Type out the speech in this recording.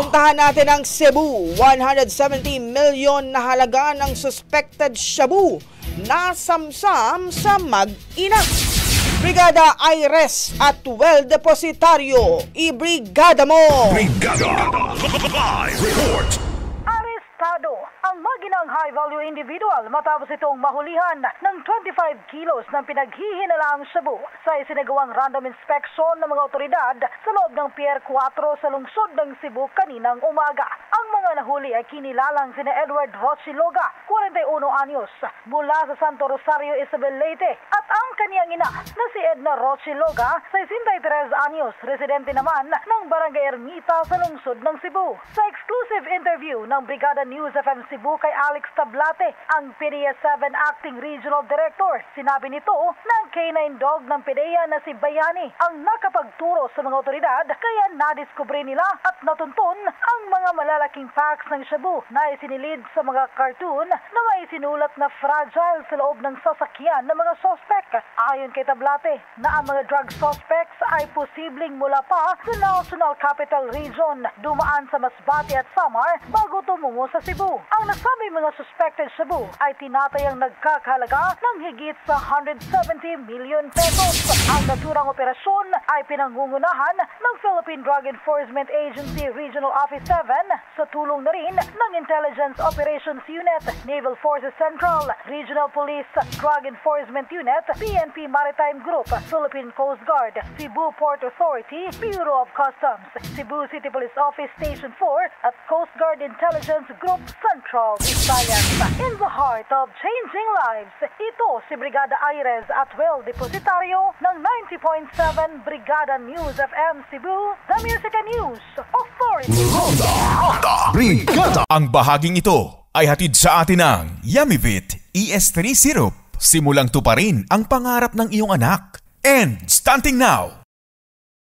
Puntahan natin ang Cebu. 170 million na halaga ng suspected shabu nasamsam sa mag-ina. Brigada Aires at Well Depositario, ibrigada mo! Brigada Live Report. Arestado ang maginang high-value individual matapos itong mahulihan ng 25 kilos ng pinaghihinalaang shabu sa isinagawang random inspection ng mga otoridad sa loob ng Pier 4 sa lungsod ng Cebu kaninang umaga. Ang mga nahuli ay kinilalang sina Edward Rochiloga, 41 anyos, mula sa Santo Rosario, Isabel Leyte, at ang kaniyang ina na si Edna Rochiloga, 63 anyos, residente naman ng Barangay Ermita sa lungsod ng Cebu. Sa exclusive interview ng Brigada News FM Cebu kay Alex Tablate, ang PDEA 7 Acting Regional Director, sinabi nito na ang K9 dog ng PDEA na si Bayani ang nakapagturo sa mga otoridad, kaya nadiskubre nila at natuntun ang mga malalaking packs ng shabu na isinilid sa mga cartoon na may sinulat na fragile sa loob ng sasakyan ng mga suspect. Ayon kay Tablate na ang mga drug suspects ay posibleng mula pa sa National Capital Region, dumaan sa Masbate at Samar bago tumungo sa Cebu. Ang nasabi mga suspected shabu ay tinatayang nagkakahalaga ng higit sa 170 million pesos. Ang naturang operasyon ay pinangungunahan ng Philippine Drug Enforcement Agency Regional Office 7 sa tulong na rin ng Intelligence Operations Unit, Naval Forces Central, Regional Police Drug Enforcement Unit, PNP Maritime Group, Philippine Coast Guard, Cebu Port Authority, Bureau of Customs, Cebu City Police Office Station 4 at Coast Guard Intelligence Group Central Visayas. In the heart of changing lives, ito si Brigada Aires at Well Depositario ng 90.7 Brigada News FM Cebu, the Music and News Authority. Ronda Brigada. Ang bahaging ito ay hatid sa atin ng Yumivit ES3 Syrup. Simulang tuparin ang pangarap ng iyong anak. And stunting now,